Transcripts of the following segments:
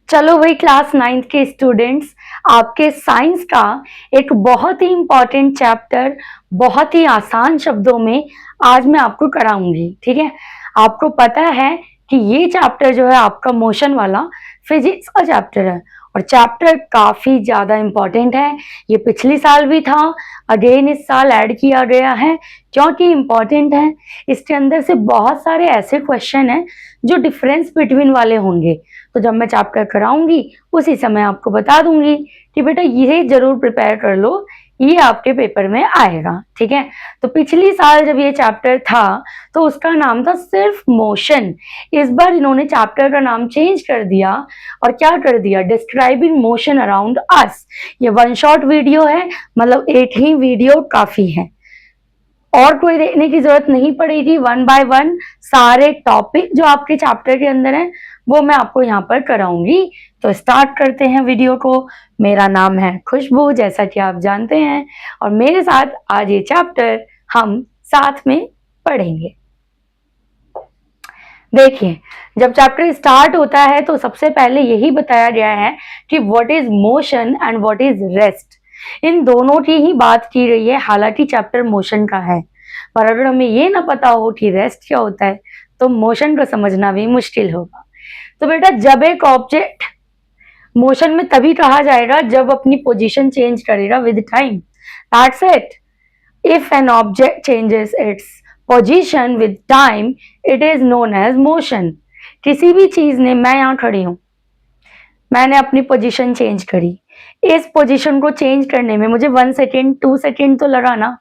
चलो भाई class 9th के स्टूडेंट्स, आपके साइंस का एक बहुत ही इंपॉर्टेंट चैप्टर बहुत ही आसान शब्दों में आज मैं आपको कराऊंगी। ठीक है, आपको पता है कि ये चैप्टर जो है आपका मोशन वाला फिजिक्स का चैप्टर है और चैप्टर काफी ज्यादा इंपॉर्टेंट है। ये पिछले साल भी था, अगेन इस साल ऐड किया गया है क्योंकि इंपॉर्टेंट है। इसके अंदर से बहुत सारे ऐसे क्वेश्चन हैं जो डिफरेंस बिटवीन वाले होंगे, तो जब मैं चैप्टर कराऊंगी उसी समय आपको बता दूंगी कि बेटा ये जरूर प्रिपेयर कर लो, ये आपके पेपर में आएगा। ठीक है, तो पिछली साल जब ये चैप्टर था तो उसका नाम था सिर्फ मोशन। इस बार इन्होंने चैप्टर का नाम चेंज कर दिया और क्या कर दिया, डिस्क्राइबिंग मोशन अराउंड अस। ये वन शॉट वीडियो है, मतलब एक ही वीडियो काफी है और कोई देखने की जरूरत नहीं पड़ेगी। वन बाय वन सारे टॉपिक जो आपके चैप्टर के अंदर हैं वो मैं आपको यहाँ पर कराऊंगी। तो स्टार्ट करते हैं वीडियो को। मेरा नाम है खुशबू, जैसा कि आप जानते हैं, और मेरे साथ आज ये चैप्टर हम साथ में पढ़ेंगे। देखिए, जब चैप्टर स्टार्ट होता है तो सबसे पहले यही बताया गया है कि what is motion and what is rest. इन दोनों की ही बात की गई है, हालांकि चैप्टर मोशन का है, पर अगर हमें ये ना पता हो कि रेस्ट क्या होता है तो मोशन को समझना भी मुश्किल होगा। तो बेटा, जब एक ऑब्जेक्ट मोशन में तभी कहा जाएगा जब अपनी पोजीशन चेंज करेगा with time. That's it. If an object changes its position with time it is known as motion. किसी भी चीज ने, मैं यहाँ खड़ी हूं, मैंने अपनी पोजीशन चेंज करी, इस पोजीशन को चेंज करने में मुझे 1 सेकेंड 2 सेकेंड तो लगा ना।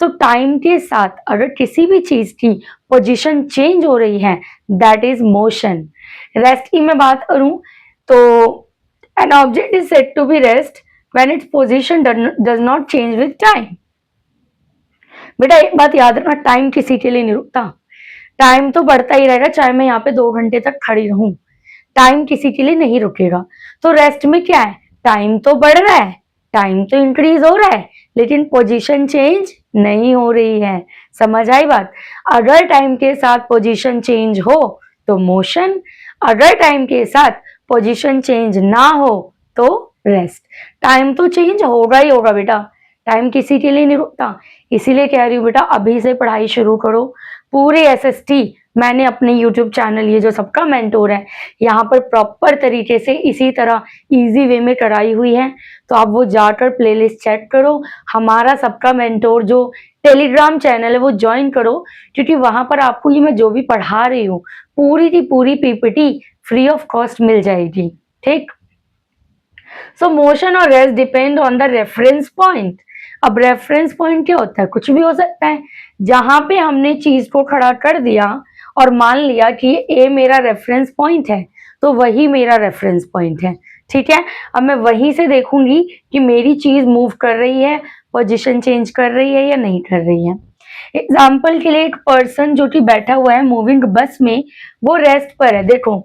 तो टाइम के साथ अगर किसी भी चीज की पोजीशन चेंज हो रही है दैट इज मोशन। रेस्ट की मैं बात करूं तो an object is said to be rest when its position does not change with time. बेटा एक बात याद रखना, टाइम किसी के लिए नहीं रुकता, टाइम तो बढ़ता ही रहेगा, चाहे मैं यहाँ पे 2 घंटे तक खड़ी रहूं, टाइम किसी के लिए नहीं रुकेगा। तो रेस्ट में क्या है, टाइम तो बढ़ रहा है, टाइम तो इंक्रीज हो रहा है, लेकिन पोजीशन चेंज नहीं हो रही है। समझ आई बात। अगर टाइम के साथ पोजीशन चेंज हो तो मोशन, अगर टाइम के साथ पोजीशन चेंज ना हो तो रेस्ट। टाइम तो चेंज होगा ही होगा बेटा, टाइम किसी के लिए नहीं रुकता। इसीलिए कह रही हूँ बेटा, अभी से पढ़ाई शुरू करो। पूरे एसएसटी मैंने अपने यूट्यूब चैनल, ये जो सबका मेंटोर है, यहाँ पर प्रॉपर तरीके से इसी तरह इजी वे में कराई हुई है, तो आप वो जाकर प्लेलिस्ट चेक करो। हमारा सबका मेंटोर जो टेलीग्राम चैनल है वो ज्वाइन करो, क्योंकि वहां पर आपको ये मैं जो भी पढ़ा रही हूँ पूरी की पूरी पीपीटी फ्री ऑफ कॉस्ट मिल जाएगी। ठीक। सो मोशन और rest depend on the reference point. अब रेफरेंस पॉइंट क्या होता है, कुछ भी हो सकता है। जहां पे हमने चीज को खड़ा कर दिया और मान लिया कि ए मेरा रेफरेंस पॉइंट है तो वही मेरा रेफरेंस पॉइंट है। ठीक है, अब मैं वहीं से देखूंगी कि मेरी चीज मूव कर रही है, पोजीशन चेंज कर रही है या नहीं कर रही है। एग्जाम्पल के लिए, एक पर्सन जो कि बैठा हुआ है मूविंग बस में, वो रेस्ट पर है। देखो,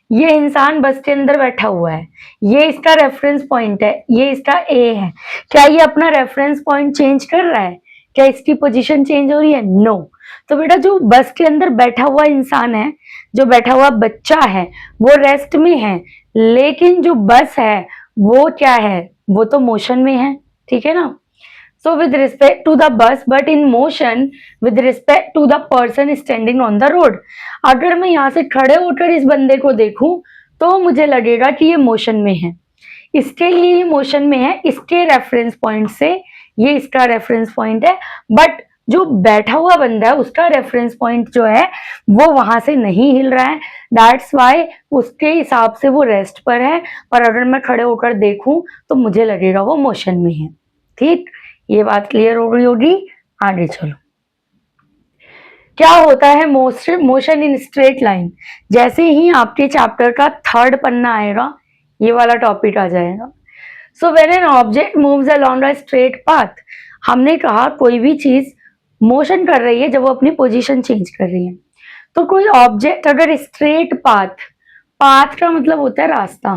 ये इंसान बस के अंदर बैठा हुआ है, ये इसका रेफरेंस पॉइंट है, ये इसका ए है। क्या ये अपना रेफरेंस पॉइंट चेंज कर रहा है? क्या इसकी पोजीशन चेंज हो रही है? नो। तो बेटा, जो बस के अंदर बैठा हुआ इंसान है, जो बैठा हुआ बच्चा है, वो रेस्ट में है, लेकिन जो बस है वो क्या है, वो तो मोशन में है। ठीक है ना। So with respect to the bus but in motion with respect to the person standing on the road। अगर मैं यहाँ से खड़े होकर इस बंदे को देखूं तो मुझे लगेगा कि ये मोशन में है, इसके लिए ये मोशन में है, इसके रेफरेंस पॉइंट से ये इसका रेफरेंस पॉइंट है। बट जो बैठा हुआ बंदा है उसका रेफरेंस पॉइंट जो है वो वहां से नहीं हिल रहा है, दैट्स वाई उसके हिसाब से वो रेस्ट पर है। पर अगर मैं खड़े होकर देखूं तो मुझे लगेगा वो मोशन में है। ठीक, ये बात क्लियर हो गई होगी। आगे चलो, क्या होता है मोशन इन स्ट्रेट लाइन। जैसे ही आपके चैप्टर का 3rd पन्ना आएगा ये वाला टॉपिक आ जाएगा। So when an object moves along a straight path, हमने कहा कोई भी चीज मोशन कर रही है जब वो अपनी पोजीशन चेंज कर रही है। तो कोई ऑब्जेक्ट अगर स्ट्रेट पाथ, पाथ का मतलब होता है रास्ता,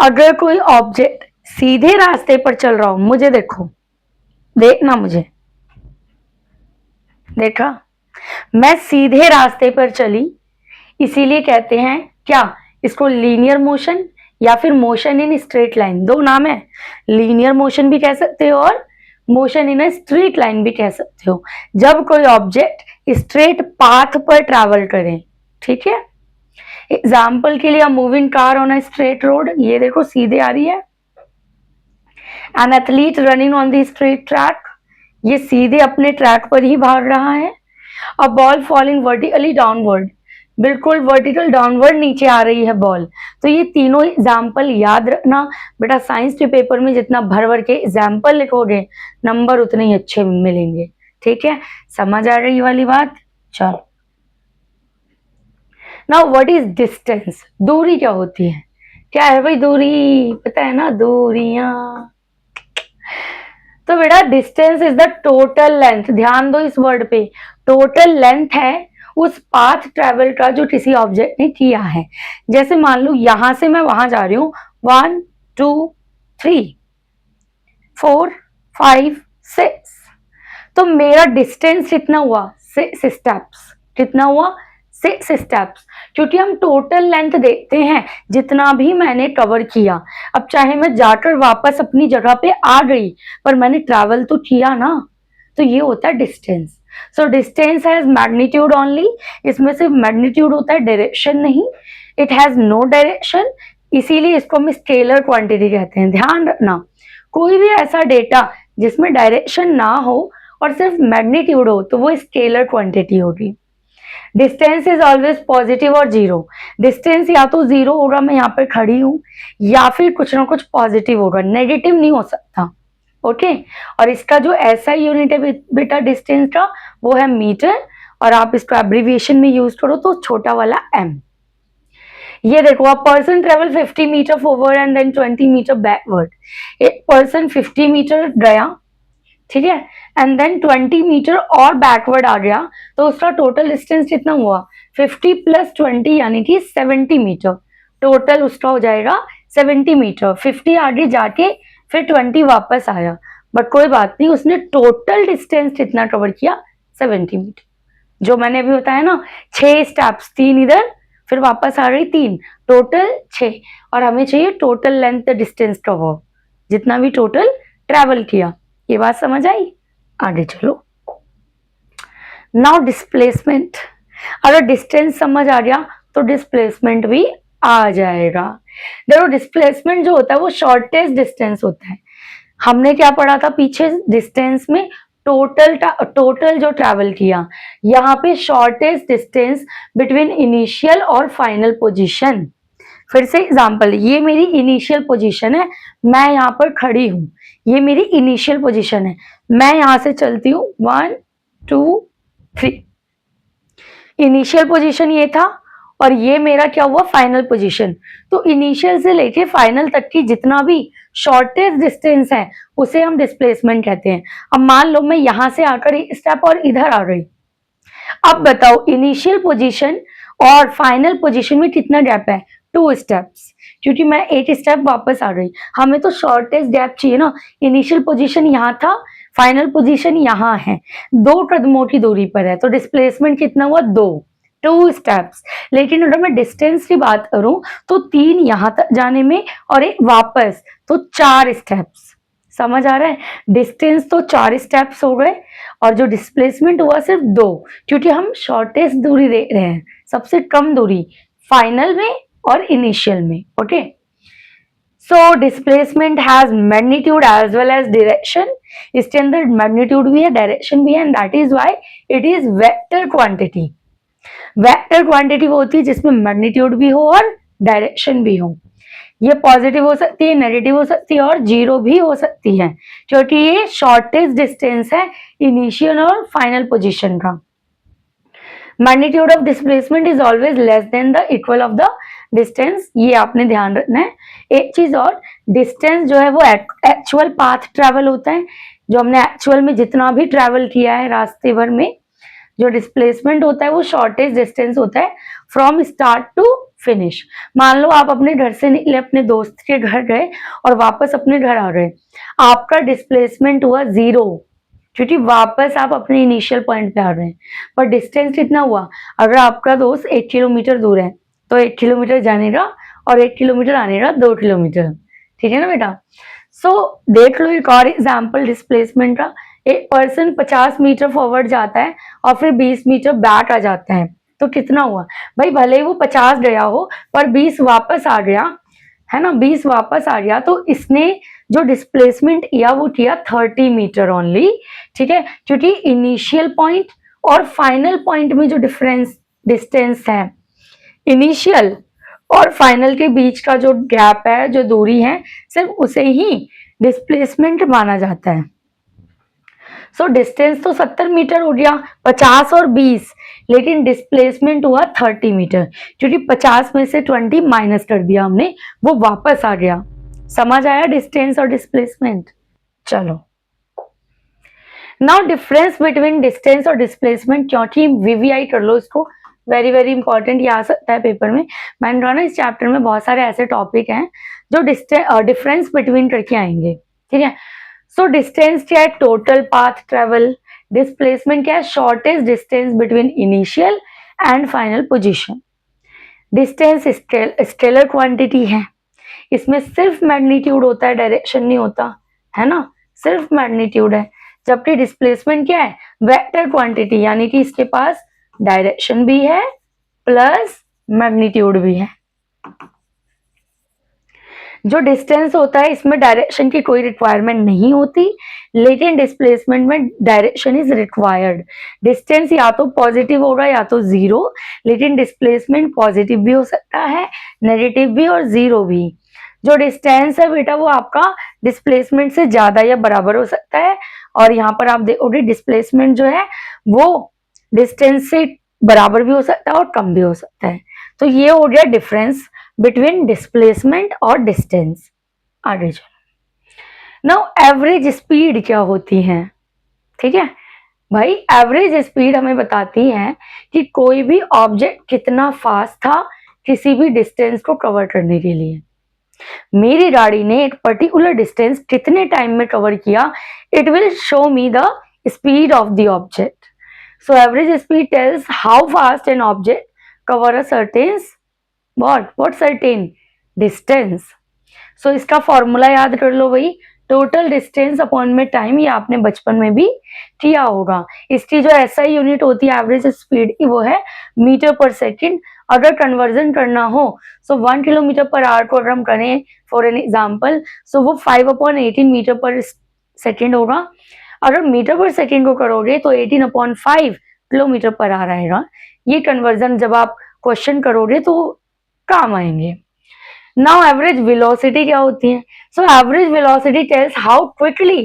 अगर कोई ऑब्जेक्ट सीधे रास्ते पर चल रहा हूं, मुझे देखो, देखना मुझे, देखा, मैं सीधे रास्ते पर चली, इसीलिए कहते हैं क्या इसको लीनियर मोशन या फिर मोशन इन स्ट्रेट लाइन, दो नाम है, लीनियर मोशन भी कह सकते हो और मोशन इन स्ट्रेट लाइन भी कह सकते हो, जब कोई ऑब्जेक्ट स्ट्रेट पाथ पर ट्रैवल करे। ठीक है, एग्जाम्पल के लिए moving car on a straight road, ये देखो सीधे आ रही है। An athlete running on the straight track, ये सीधे अपने ट्रैक पर ही भाग रहा है। A ball falling vertically downward, बिल्कुल वर्टिकल डाउनवर्ड नीचे आ रही है बॉल। तो ये तीनों एग्जाम्पल याद रखना बेटा, साइंस के पेपर में जितना भर भर के एग्जाम्पल लिखोगे नंबर उतने ही अच्छे मिलेंगे। ठीक है, समझ आ रही वाली बात। चलो, नाउ व्हाट इज डिस्टेंस, दूरी क्या होती है? क्या है भाई दूरी, पता है ना दूरियां। तो बेटा distance is the total length, ध्यान दो इस वर्ड पे, टोटल लेंथ है उस पाथ ट्रेवल का जो किसी ऑब्जेक्ट ने किया है। जैसे मान लो यहां से मैं वहां जा रही हूं, 1 2 3 4 5 6, तो मेरा डिस्टेंस कितना हुआ? 6 स्टेप्स। कितना हुआ? 6 स्टेप्स, क्योंकि हम टोटल लेंथ देखते हैं जितना भी मैंने कवर किया। अब चाहे मैं जाकर वापस अपनी जगह पे आ गई, पर मैंने ट्रैवल तो किया ना, तो ये होता है distance. So distance has magnitude only, इसमें सिर्फ मैग्नीट्यूड होता है, डायरेक्शन नहीं। इट हैज नो डायरेक्शन, इसीलिए इसको हम स्केलर क्वांटिटी कहते हैं। ध्यान रखना, कोई भी ऐसा डेटा जिसमें डायरेक्शन ना हो और सिर्फ मैग्नीट्यूड हो तो वो स्केलर क्वांटिटी होगी। डिस्टेंस इज ऑलवेज पॉजिटिव और जीरो, डिस्टेंस या तो जीरो होगा, मैं यहाँ पर खड़ी हूं, या फिर कुछ ना कुछ पॉजिटिव होगा, नेगेटिव नहीं हो सकता। ओके, और इसका जो ऐसा यूनिट है बेटा डिस्टेंस का, वो है मीटर, और आप इसको एब्रीविएशन में यूज करो तो छोटा वाला एम। ये देखो, a person travel 50 metre forward and then 20 metre backward. एक पर्सन 50 मीटर गया, ठीक है, एंड देन 20 मीटर और बैकवर्ड आ गया, तो उसका टोटल डिस्टेंस कितना हुआ? 50 प्लस 20 यानी कि 70 मीटर, टोटल उसका हो जाएगा 70 मीटर। 50 आगे जाके फिर 20 वापस आया, बट कोई बात नहीं, उसने टोटल डिस्टेंस कितना कवर किया? 70 मीटर। जो मैंने अभी बताया ना, 6 स्टेप्स, 3 इधर फिर वापस आ गई 3, टोटल 6, और हमें चाहिए टोटल लेंथ डिस्टेंस कवर, जितना भी टोटल ट्रैवल किया। ये बात समझ आई? आगे चलो। नाउ डिस्प्लेसमेंट, अगर डिस्टेंस समझ आ गया तो डिस्प्लेसमेंट भी आ जाएगा। देखो डिस्प्लेसमेंट जो होता है वो शॉर्टेस्ट डिस्टेंस होता है। हमने क्या पढ़ा था पीछे डिस्टेंस में? टोटल जो ट्रैवल किया। यहाँ पे शॉर्टेस्ट डिस्टेंस बिटवीन इनिशियल और फाइनल पोजीशन। फिर से एग्जांपल, ये मेरी इनिशियल पोजीशन है, मैं यहाँ पर खड़ी हूं, ये मेरी इनिशियल पोजीशन है, मैं यहां से चलती हूँ 1 2 3, इनिशियल पोजीशन ये था, और ये मेरा क्या हुआ? Final position. तो इनिशियल से लेके फाइनल तक की जितना भी शॉर्टेस्ट डिस्टेंस है उसे हम डिस्प्लेसमेंट कहते हैं। अब मान लो मैं यहां से आकर एक स्टेप और इधर आ गई, अब बताओ इनिशियल पोजीशन और फाइनल पोजीशन में कितना गैप है? 2 स्टेप्स, क्योंकि मैं एक स्टेप वापस आ गई। हमें तो शॉर्टेस्ट गैप चाहिए ना, इनिशियल पोजीशन यहाँ था, फाइनल पोजीशन यहाँ है, 2 कदमों की दूरी पर है, तो डिस्प्लेसमेंट कितना हुआ? 2 स्टेप्स। लेकिन अगर मैं डिस्टेंस की बात करूं तो 3 यहां तक जाने में और एक वापस, तो 4 स्टेप्स। समझ आ रहा है? डिस्टेंस तो 4 स्टेप्स हो गए, और जो डिस्प्लेसमेंट हुआ सिर्फ 2, क्योंकि हम शॉर्टेस्ट दूरी दे रहे हैं, सबसे कम दूरी फाइनल में और इनिशियल में। Okay, so displacement has magnitude as well as direction. इसके अंदर मैग्नीट्यूड भी है, डायरेक्शन भी है, and that is why it is vector quantity. Vector quantity वो होती है जिसमें मैग्नीट्यूड भी हो और डायरेक्शन भी हो। ये पॉजिटिव हो सकती है, नेगेटिव हो सकती है, और जीरो भी हो सकती है, क्योंकि ये शॉर्टेस्ट डिस्टेंस है इनिशियल और फाइनल पोजीशन का। Magnitude of displacement is always less than the equal of the distance, ये आपने ध्यान रखना है। एक चीज और, डिस्टेंस जो है वो एक्चुअल पाथ ट्रेवल होता है, जो हमने एक्चुअल में जितना भी ट्रेवल किया है रास्ते भर में। जो डिस्प्लेसमेंट होता है वो शॉर्टेस्ट डिस्टेंस होता है फ्रॉम स्टार्ट टू फिनिश। मान लो आप अपने घर से निकले, अपने दोस्त के घर गए और वापस अपने घर आ गए, आपका डिस्प्लेसमेंट हुआ 0, क्योंकि वापस आप अपने इनिशियल पॉइंट पे आ रहे हैं। पर डिस्टेंस कितना हुआ? अगर आपका दोस्त 1 किलोमीटर दूर है तो 1 किलोमीटर जाने का और 1 किलोमीटर आने का 2 किलोमीटर, ठीक है ना बेटा। सो देख लो एक और एग्जाम्पल डिस्प्लेसमेंट का। एक पर्सन 50 मीटर फॉरवर्ड जाता है और फिर 20 मीटर बैक आ जाता है, तो कितना हुआ भाई? भले ही वो 50 गया हो पर 20 वापस आ गया, है ना, 20 वापस आ गया, तो इसने जो डिस्प्लेसमेंट किया वो किया 30 मीटर ओनली, ठीक है, क्योंकि इनिशियल पॉइंट और फाइनल पॉइंट में जो डिस्टेंस है, इनिशियल और फाइनल के बीच का जो गैप है, जो दूरी है, सिर्फ उसे ही डिस्प्लेसमेंट माना जाता है। सो डिस्टेंस तो 70 मीटर हो गया, 50 और 20, लेकिन डिस्प्लेसमेंट हुआ 30 मीटर, क्योंकि 50 में से 20 माइनस कर दिया हमने, वो वापस आ गया। समझ आया डिस्टेंस और डिस्प्लेसमेंट? चलो, नाउ डिफरेंस बिटवीन डिस्टेंस और डिस्प्लेसमेंट, क्योंकि वीवीआई कर लो इसको, वेरी वेरी इंपॉर्टेंट, ये आ सकता है पेपर में। मैंने कहा ना इस चैप्टर में बहुत सारे ऐसे टॉपिक हैं जो डिफरेंस बिटवीन करके आएंगे, ठीक है। सो डिस्टेंस क्या है? Total path travel. डिस्प्लेसमेंट क्या है? Shortest distance between initial and final position. Distance scalar quantity है, इसमें सिर्फ मैग्नीट्यूड होता है, डायरेक्शन नहीं होता, है ना, सिर्फ मैग्नीट्यूड है। जबकि डिस्प्लेसमेंट क्या है? वेक्टर क्वांटिटी, यानी कि इसके पास डायरेक्शन भी है प्लस मैग्नीट्यूड भी है। जो डिस्टेंस होता है इसमें डायरेक्शन की कोई रिक्वायरमेंट नहीं होती, लेकिन डिस्प्लेसमेंट में डायरेक्शन इज रिक्वायर्ड। डिस्टेंस या तो पॉजिटिव होगा या तो जीरो, लेकिन डिस्प्लेसमेंट पॉजिटिव भी हो सकता है, नेगेटिव भी और जीरो भी। जो डिस्टेंस है बेटा वो आपका डिस्प्लेसमेंट से ज्यादा या बराबर हो सकता है, और यहाँ पर आप देखोगे डिस्प्लेसमेंट जो है वो डिस्टेंस से बराबर भी हो सकता है और कम भी हो सकता है। तो ये हो गया डिफरेंस बिटवीन डिस्प्लेसमेंट और डिस्टेंस। आगे चलो, नाउ एवरेज स्पीड क्या होती है? ठीक है भाई, एवरेज स्पीड हमें बताती है कि कोई भी ऑब्जेक्ट कितना फास्ट था किसी भी डिस्टेंस को कवर करने के लिए। मेरी गाड़ी ने एक पर्टिकुलर डिस्टेंस कितने टाइम में कवर किया, it will show me the speed of the object. So average speed tales how fast an object cover a certain what certain distance। सो इसका फॉर्मूला याद कर लो भाई, टोटल डिस्टेंस अपॉन में time, ये आपने बचपन में भी किया होगा। इसकी जो एसआई यूनिट होती है एवरेज स्पीड की वो है मीटर पर सेकंड। अगर कन्वर्जन करना हो सो 1 किलोमीटर पर आवर को अगर हम करें फॉर एन एग्जाम्पल, सो वो 5/18 मीटर पर सेकंड होगा। अगर मीटर पर सेकंड को करोगे तो 18/5 किलोमीटर पर आवर आएगा। ये कन्वर्जन जब आप क्वेश्चन करोगे तो काम आएंगे। नाउ एवरेज वेलोसिटी क्या होती है? So average velocity tales how quickly,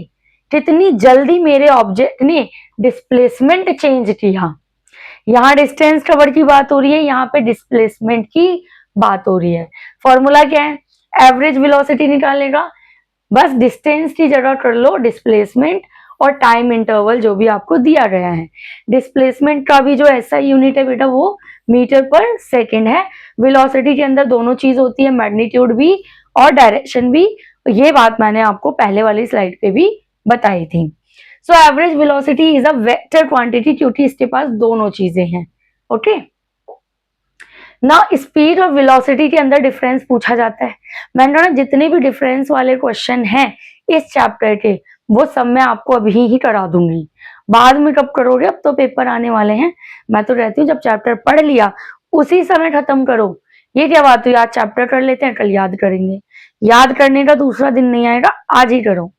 कितनी जल्दी मेरे ऑब्जेक्ट ने डिस्प्लेसमेंट चेंज किया। यहाँ डिस्टेंस कवर की बात हो रही है, यहाँ पे डिस्प्लेसमेंट की बात हो रही है। फॉर्मूला क्या है एवरेज वेलोसिटी निकालने का? बस डिस्टेंस की जगह कर लो डिस्प्लेसमेंट और टाइम इंटरवल जो भी आपको दिया गया है। डिस्प्लेसमेंट का भी जो ऐसा यूनिट है बेटा वो मीटर पर सेकंड है। वेलोसिटी के अंदर दोनों चीज होती है, मैग्नीट्यूड भी और डायरेक्शन भी। ये बात मैंने आपको पहले वाली स्लाइड पे भी बताई थी। So average velocity is a vector quantity, क्योंकि इसके पास दोनों चीजें हैं। ओके, ना स्पीड और वेलोसिटी के अंदर डिफरेंस पूछा जाता है। मैंने कहा जितने भी डिफरेंस वाले क्वेश्चन हैं इस चैप्टर के वो सब मैं आपको अभी ही करा दूंगी। बाद में कब करोगे, अब तो पेपर आने वाले हैं। मैं तो कहती हूँ जब चैप्टर पढ़ लिया उसी समय खत्म करो। ये क्या बात हुई, आज चैप्टर कर लेते हैं कल याद करेंगे, याद करने का दूसरा दिन नहीं आएगा, आज ही करो।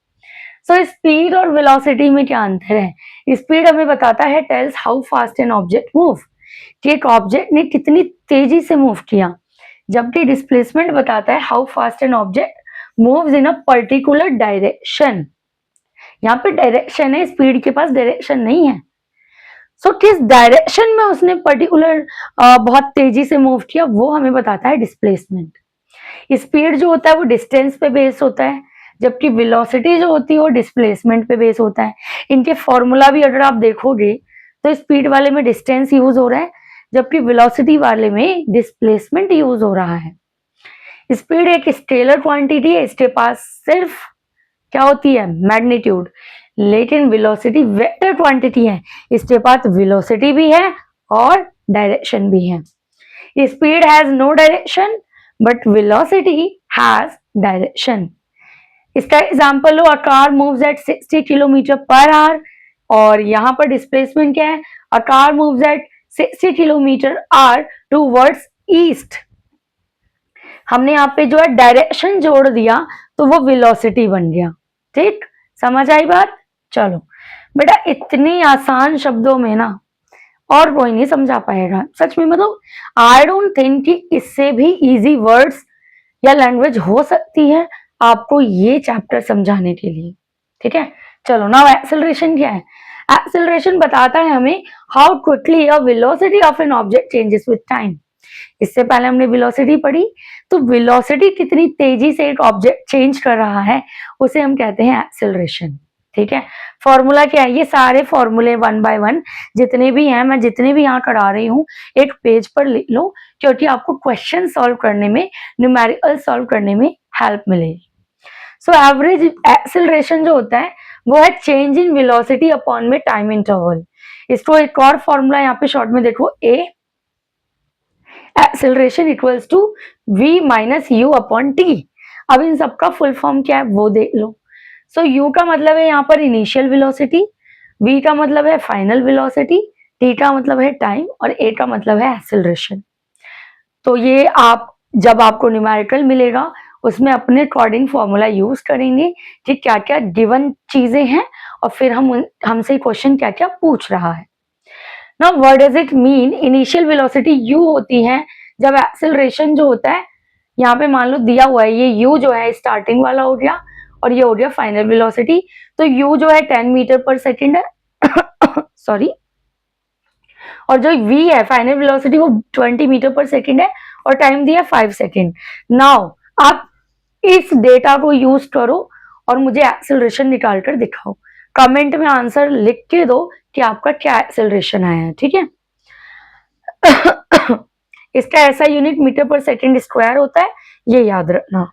सो स्पीड और वेलोसिटी में क्या अंतर है? स्पीड हमें बताता है tales how fast an object move, कि एक ऑब्जेक्ट ने कितनी तेजी से मूव किया। जबकि डिस्प्लेसमेंट बताता है how fast N object moves in a particular direction. यहाँ पे डायरेक्शन है, स्पीड के पास डायरेक्शन नहीं है। सो किस डायरेक्शन में उसने पर्टिकुलर बहुत तेजी से मूव किया वो हमें बताता है डिस्प्लेसमेंट। स्पीड जो होता है वो डिस्टेंस पे बेस होता है, जबकि वेलोसिटी जो होती है वो डिस्प्लेसमेंट पे बेस होता है। इनके फॉर्मूला भी अगर आप देखोगे तो स्पीड वाले में डिस्टेंस यूज हो रहा है, जबकि वेलोसिटी वाले में डिस्प्लेसमेंट यूज हो रहा है। स्पीड एक स्केलर क्वांटिटी है, इसके पास सिर्फ क्या होती है मैग्नीट्यूड, लेकिन वेलोसिटी वेक्टर क्वांटिटी है, इसके पास वेलोसिटी भी है और डायरेक्शन भी है। Speed has no direction but velocity has direction. इसका एग्जाम्पल लो, a car moves at 60 kilometre per hour, और यहाँ पर डिस्प्लेसमेंट क्या है, a car moves at 60 kilometre hour towards east. हमने यहाँ पे जो है डायरेक्शन जोड़ दिया तो वो वेलोसिटी बन गया। ठीक, समझ आई बात? चलो बेटा, इतनी आसान शब्दों में ना और कोई नहीं समझा पाएगा सच में। मतलब आई डोंट थिंक कि इससे भी इजी वर्ड्स या लैंग्वेज हो सकती है आपको ये चैप्टर समझाने के लिए। ठीक है, चलो नाउ एक्सेलरेशन क्या है? एक्सेलरेशन बताता है हमें how quickly a velocity of N object changes with time. इससे पहले हमने वेलोसिटी पढ़ी, तो वेलोसिटी कितनी तेजी से एक ऑब्जेक्ट चेंज कर रहा है उसे हम कहते हैं एक्सेलरेशन। ठीक है, फॉर्मूला क्या है? ये सारे फॉर्मूले 1 बाय 1 जितने भी हैं, मैं जितने भी यहाँ करा रही हूँ एक पेज पर लिख लो, क्योंकि आपको क्वेश्चन सॉल्व करने में, न्यूमेरिकल सॉल्व करने में हेल्प मिलेगी। सो एवरेज एक्सेलरेशन जो होता है वो है चेंज इन वेलोसिटी अपॉन में टाइम इंटरवल। इसको एक और फॉर्मूला यहाँ पे शॉर्ट में देखो, a acceleration equals to v minus u upon t. अब इन सबका फुल फॉर्म क्या है वो देख लो। सो u का मतलब है यहाँ पर इनिशियल वेलोसिटी, v का मतलब है फाइनल वेलोसिटी, t का मतलब है टाइम, और a का मतलब है एक्सेलरेशन। तो ये आप जब आपको न्यूमेरिकल मिलेगा उसमें अपने अकॉर्डिंग फॉर्मूला यूज करेंगे कि क्या क्या गिवन चीजें हैं और फिर हमसे क्वेश्चन क्या क्या पूछ रहा है। Now what does it mean? Initial velocity u होती है जब एक्सेलरेशन जो होता है, यहाँ पे मान लो दिया हुआ है ये u जो है स्टार्टिंग वाला हो गया और ये हो गया फाइनल वेलोसिटी। तो u जो है 10 मीटर पर सेकेंड है सॉरी, और जो v है फाइनल वेलोसिटी वो 20 मीटर पर सेकेंड है और टाइम दिया 5 सेकेंड। नाउ आप इस डेटा को यूज करो और मुझे एक्सेलरेशन निकाल कर दिखाओ। कमेंट में आंसर लिख के दो कि आपका क्या एक्सेलरेशन आया है। ठीक है इसका ऐसा यूनिट मीटर पर सेकेंड स्क्वायर होता है, ये याद रखना।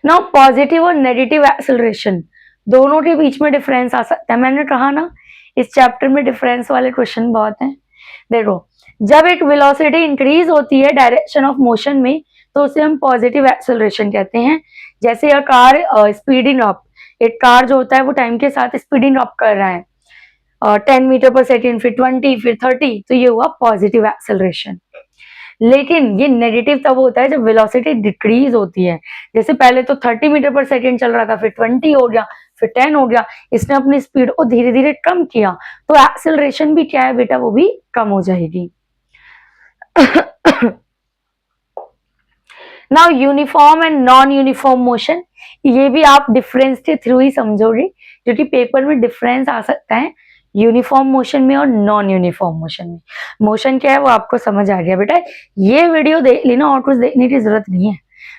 नाउ पॉजिटिव और नेगेटिव एक्सेलरेशन दोनों के बीच में डिफरेंस आ सकता है। मैंने कहा ना इस चैप्टर में डिफरेंस वाले क्वेश्चन बहुत हैं। देखो, जब एक वेलोसिटी इंक्रीज होती है डायरेक्शन ऑफ मोशन में तो उसे हम पॉजिटिव एक्सेलरेशन कहते हैं। जैसे यह कार स्पीडिंग अप, एक कार जो होता है वो टाइम के साथ स्पीडिंग अप कर रहा है 10 मीटर पर सेकेंड, फिर 20, फिर 30, तो ये हुआ पॉजिटिव एक्सेलरेशन। लेकिन ये नेगेटिव तब होता है जब वेलोसिटी डिक्रीज होती है। जैसे पहले तो 30 मीटर पर सेकेंड चल रहा था, फिर 20 हो गया, फिर 10 हो गया, इसने अपनी स्पीड को धीरे धीरे कम किया, तो एक्सेलरेशन भी क्या है बेटा, वो भी कम हो जाएगी। Now uniform and non uniform motion, ये भी आप डिफरेंस के थ्रू ही समझोगे, क्योंकि पेपर में डिफरेंस आ सकता है यूनिफॉर्म मोशन में और नॉन यूनिफॉर्म मोशन में। मोशन क्या है वो आपको समझ आ गया बेटा, ये वीडियो देख लेना और कुछ देखने की जरूरत नहीं है।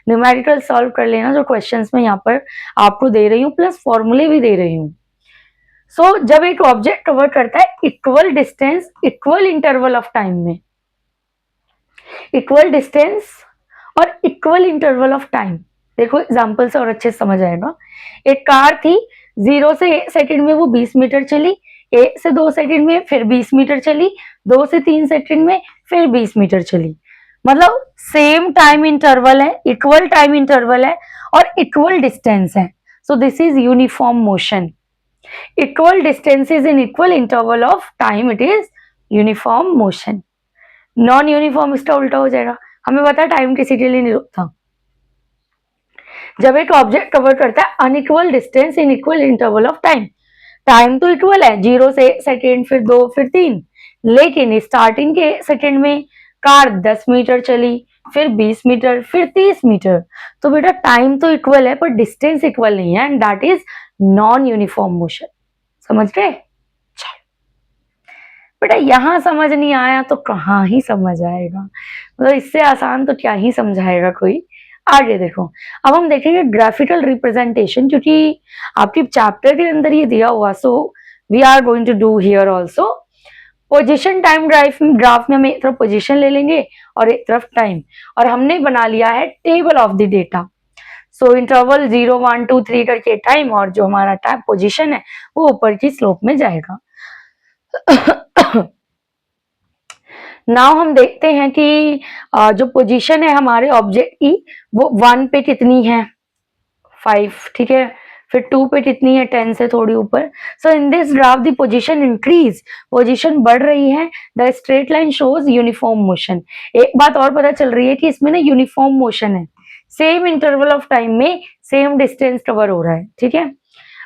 न्यूमेरिकल सॉल्व कर लेना जो क्वेश्चंस में यहाँ पर आपको दे रही हूँ, प्लस फॉर्मूले भी दे रही हूँ। सो जब एक ऑब्जेक्ट कवर करता है equal distance equal interval of time में, इक्वल डिस्टेंस और इक्वल इंटरवल ऑफ टाइम, देखो एग्जांपल से और अच्छे से समझ आएगा। एक कार थी, 0 से 1 सेकंड में वो 20 मीटर चली, 1 से 2 सेकंड में फिर 20 मीटर चली, 2 से 3 सेकंड में फिर 20 मीटर चली। मतलब सेम टाइम इंटरवल है, इक्वल टाइम इंटरवल है और इक्वल डिस्टेंस है। So this is uniform motion. Equal distances in equal interval of time, it is uniform motion. Non uniform इसका उल्टा हो जाएगा। हमें पता है टाइम किसी के लिए नहीं रुकता। जब एक ऑब्जेक्ट कवर करता है unequal distance in equal interval of time, time तो इक्वल है, 0 से 1 सेकेंड, फिर 2, फिर 3, लेकिन स्टार्टिंग के सेकेंड में कार 10 मीटर चली, फिर 20 मीटर, फिर 30 मीटर, तो बेटा टाइम तो इक्वल है पर डिस्टेंस इक्वल नहीं है, and that is non uniform motion. समझ गए? बेटा यहां समझ नहीं आया तो कहाँ ही समझ आएगा, मतलब इससे आसान तो क्या ही समझाएगा कोई। आगे देखो, अब हम देखेंगे ग्राफिकल रिप्रेजेंटेशन, क्योंकि आपके चैप्टर के अंदर ये दिया हुआ, so we are going to do here also. Position time graph में हम एक तरफ पोजिशन ले लेंगे और एक तरफ टाइम, और हमने बना लिया है table of the data. So interval 0, 1, 2, 3 करके टाइम, और जो हमारा टाइम पोजिशन है वो ऊपर की स्लोप में जाएगा। नाउ हम देखते हैं कि जो पोजीशन है हमारे ऑब्जेक्ट की वो 1 पे कितनी है, 5, ठीक है, फिर 2 पे कितनी है, 10 से थोड़ी ऊपर। So in this graph the position increase, position बढ़ रही है। The straight line shows uniform motion. एक बात और पता चल रही है कि इसमें ना यूनिफॉर्म मोशन है, सेम इंटरवल ऑफ टाइम में सेम डिस्टेंस कवर हो रहा है, ठीक है।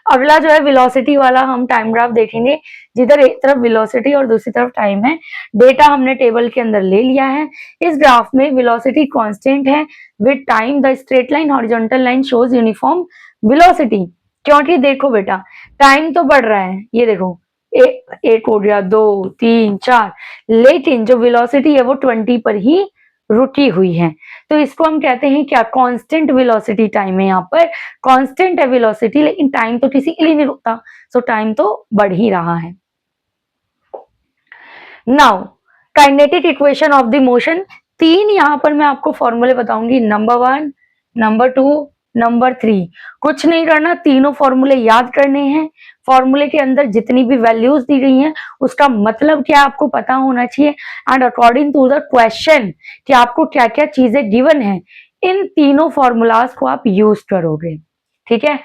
अगला जो है वेलोसिटी वाला हम टाइम ग्राफ देखेंगे, जिधर एक तरफ वेलोसिटी और दूसरी तरफ टाइम है। डेटा हमने टेबल के अंदर ले लिया है। इस ग्राफ में वेलोसिटी कांस्टेंट है with time, the straight line horizontal line shows uniform velocity. क्योंकि देखो बेटा टाइम तो बढ़ रहा है, ये देखो एक हो गया, 2, 3, 4, लेकिन जो वेलोसिटी है वो 20 पर ही रुकी हुई है। तो इसको हम कहते हैं क्या, कांस्टेंट वेलोसिटी टाइम है। यहाँ पर कांस्टेंट है वेलोसिटी, लेकिन टाइम तो किसी के लिए नहीं रुकता, सो टाइम तो बढ़ ही रहा है। Now kinetic equation of the motion, 3 यहाँ पर मैं आपको फॉर्मूले बताऊंगी, नंबर 1, नंबर 2, नंबर 3। कुछ नहीं करना, तीनों फॉर्मूले याद करने हैं। फॉर्मूले के अंदर जितनी भी वैल्यूज दी गई हैं उसका मतलब क्या आपको पता होना चाहिए, and according to the question कि आपको क्या क्या चीजें गिवन है, इन तीनों फॉर्मूलाज को आप यूज करोगे, ठीक है।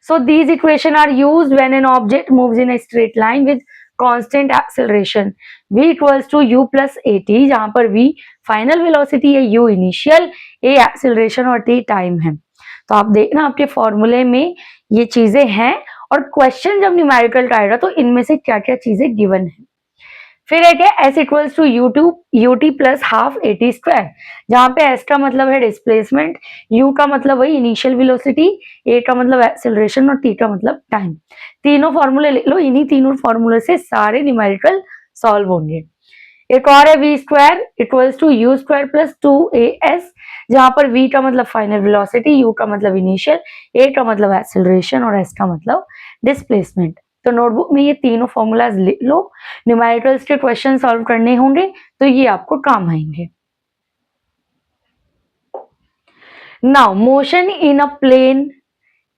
So these equation are used when an object moves in a straight line with constant acceleration, v equals to u plus at, जहां पर v फाइनल वेलोसिटी है, u इनिशियल, a एक्सेलरेशन और t time है। तो आप देखना आपके फॉर्मूले में ये चीजें हैं, और क्वेश्चन जब न्यूमेरिकल का आएगा तो इनमें से क्या क्या चीजें गिवन है। फिर एक है s equals to ut plus half at square, जहां पे s का मतलब है डिस्प्लेसमेंट, u का मतलब वही इनिशियल वेलोसिटी, a का मतलब एक्सेलरेशन और t का मतलब टाइम। तीनों फॉर्मूले लिख लो, इन्हीं तीनों फॉर्मूले से सारे न्यूमेरिकल सॉल्व होंगे। एक और है v square equals to u square plus 2as, जहां पर v का मतलब फाइनल वेलोसिटी, u का मतलब इनिशियल, a का मतलब एक्सेलरेशन और s का मतलब डिस्प्लेसमेंट। तो नोटबुक में ये तीनों फॉर्मूलाज लिख लो, न्यूमेरिकल्स के क्वेश्चन सॉल्व करने होंगे तो ये आपको काम आएंगे। Now motion in a plane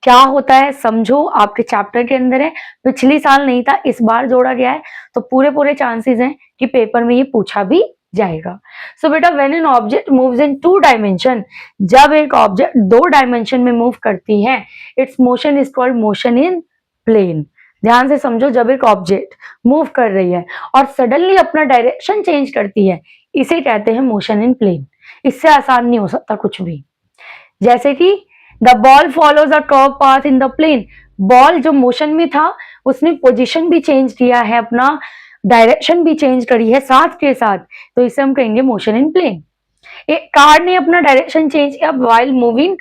क्या होता है समझो, आपके चैप्टर के अंदर है, पिछली साल नहीं था, इस बार जोड़ा गया है, तो पूरे चांसेस हैं कि पेपर में ये पूछा भी जाएगा। सो बेटा when an object moves in 2 dimension, जब एक ऑब्जेक्ट 2 डायमेंशन में मूव करती है, its motion is called motion in plane. ध्यान से समझो, जब एक ऑब्जेक्ट मूव कर रही है और सडनली अपना डायरेक्शन चेंज करती है, इसे कहते हैं मोशन इन प्लेन। इससे आसान नहीं हो सकता कुछ भी। जैसे कि the ball follows a curve path in the plane, ball जो मोशन में था उसने पोजीशन भी चेंज किया है, अपना डायरेक्शन भी चेंज करी है साथ के साथ, तो इसे हम कहेंगे मोशन इन प्लेन। एक कार ने अपना डायरेक्शन चेंज किया व्हाइल मूविंग,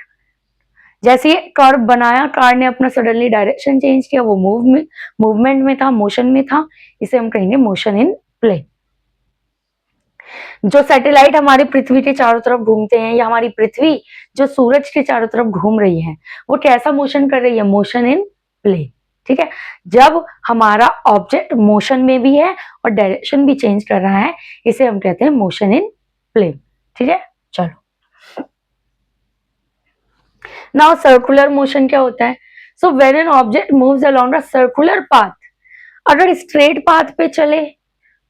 जैसे ये कर्व बनाया, कार ने अपना सडनली डायरेक्शन चेंज किया, वो मूवमेंट में था, मोशन में था, इसे हम कहेंगे मोशन इन प्लेन। जो सैटेलाइट हमारी पृथ्वी के चारों तरफ घूमते हैं, या हमारी पृथ्वी जो सूरज के चारों तरफ घूम रही है, वो कैसा मोशन कर रही है, मोशन इन प्लेन, ठीक है। जब हमारा ऑब्जेक्ट मोशन में भी है और डायरेक्शन भी चेंज कर रहा है, इसे हम कहते हैं मोशन इन प्लेन, ठीक है। चलो नाउ सर्कुलर मोशन क्या होता है। So when an object moves along a circular path, अगर स्ट्रेट पाथ पे चले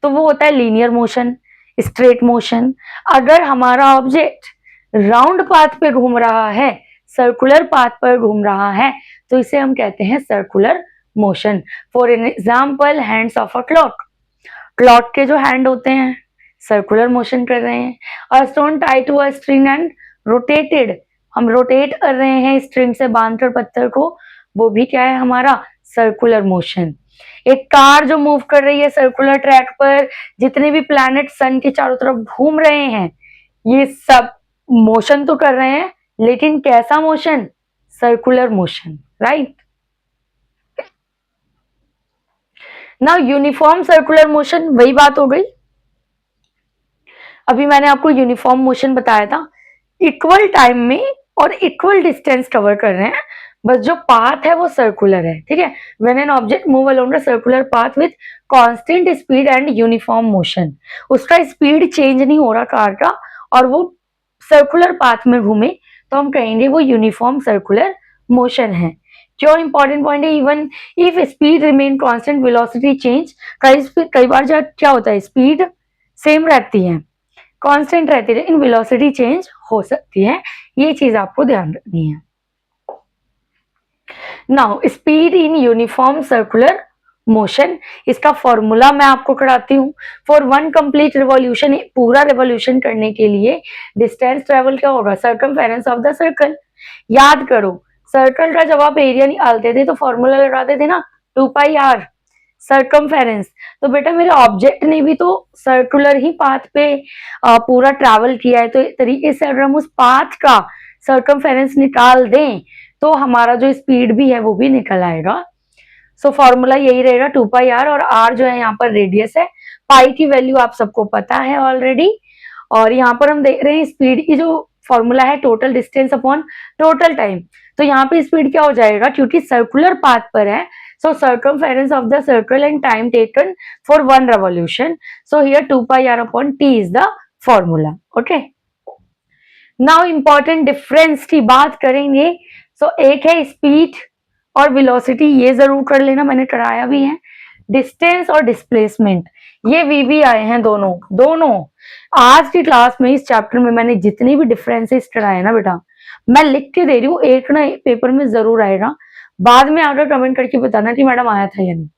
तो वो होता है लीनियर मोशन, स्ट्रेट मोशन। अगर हमारा ऑब्जेक्ट राउंड पाथ पे घूम रहा है, सर्कुलर पाथ पर घूम रहा है, तो इसे हम कहते हैं circular motion. For an example hands of a clock, clock के जो हैंड होते हैं सर्कुलर मोशन कर रहे हैं। और stone tie to a string and rotated, हम रोटेट कर रहे हैं स्ट्रिंग से बांधकर पत्थर को, वो भी क्या है हमारा सर्कुलर मोशन। एक कार जो मूव कर रही है सर्कुलर ट्रैक पर, जितने भी प्लैनेट सन के चारों तरफ घूम रहे हैं, ये सब मोशन तो कर रहे हैं, लेकिन कैसा motion, circular motion, right. Now uniform circular motion, वही बात हो गई, अभी मैंने आपको यूनिफॉर्म मोशन बताया था, इक्वल टाइम में और इक्वल डिस्टेंस कवर कर रहे हैं, बस जो पाथ है वो सर्कुलर है, ठीक है। When an object move along the circular path with constant speed and uniform motion, उसका स्पीड चेंज नहीं हो रहा कार का, और वो सर्कुलर पाथ में घूमे, तो हम कहेंगे वो यूनिफॉर्म सर्कुलर मोशन है। क्यों इंपॉर्टेंट पॉइंट है, even if speed remain constant velocity change, कई बार क्या होता है, स्पीड सेम रहती है, कांस्टेंट रहती है, इन वेलोसिटी चेंज हो सकती है, ये चीज आपको ध्यान रखनी है। Now speed in uniform circular motion, इसका फॉर्मूला मैं आपको कराती हूँ। फॉर वन कंप्लीट रिवॉल्यूशन, पूरा रिवॉल्यूशन करने के लिए डिस्टेंस ट्रेवल क्या होगा, सर्कमफेरेंस ऑफ द सर्कल। याद करो, सर्कल का जब आप एरिया निकालते थे तो फॉर्मूला लगाते थे ना, 2πr सर्कमफेरेंस। तो बेटा मेरे ऑब्जेक्ट ने भी तो सर्कुलर ही पाथ पे पूरा ट्रैवल किया है, तो एक तरीके से अगर हम उस पाथ का सर्कमफेरेंस निकाल दें तो हमारा जो स्पीड भी है वो भी निकल आएगा। सो फॉर्मूला यही रहेगा 2πr, और r जो है यहाँ पर रेडियस है, पाई की वैल्यू आप सबको पता है ऑलरेडी। और यहाँ पर हम देख रहे हैं स्पीड की जो फॉर्मूला है total distance upon total time. तो यहाँ पे स्पीड क्या हो जाएगा, क्योंकि सर्कुलर पाथ पर है, so circumference of the circle and time taken for one revolution, so here 2πr upon t is the formula. Okay, now important difference की बात करेंगे। so एक है स्पीड और वेलोसिटी, ये जरूर कर लेना, मैंने कराया भी है। डिस्टेंस और डिस्प्लेसमेंट, ये वीवी आए हैं दोनों आज की क्लास में। इस चैप्टर में मैंने जितनी भी डिफरेंसेस कराए ना बेटा, मैं लिख के दे रही हूँ, एक ना एक पेपर में जरूर आएगा। बाद में आकर कमेंट करके बताना कि मैडम आया था या नहीं।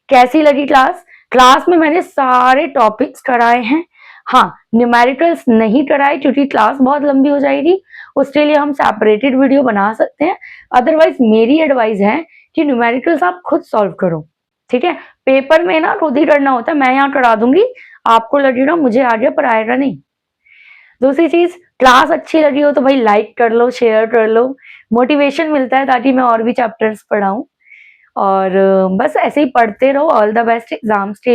कैसी लगी क्लास? क्लास में मैंने सारे टॉपिक्स कराए हैं। हाँ, न्यूमेरिकल्स नहीं कराए क्योंकि क्लास बहुत लंबी हो जाएगी, उसके लिए हम सेपरेटेड वीडियो बना सकते हैं। अदरवाइज मेरी एडवाइस है कि न्यूमेरिकल्स आप खुद सॉल्व करो, ठीक है। पेपर में ना खुद ही करना होता है, मैं यहाँ करा दूंगी, आपको लगेगा मुझे आ गया पर आएगा नहीं। दूसरी चीज, क्लास अच्छी लगी हो तो भाई लाइक कर लो, शेयर कर लो, मोटिवेशन मिलता है ताकि मैं और भी चैप्टर्स पढ़ाऊं। और बस ऐसे ही पढ़ते रहो। ऑल द बेस्ट एग्जाम्स के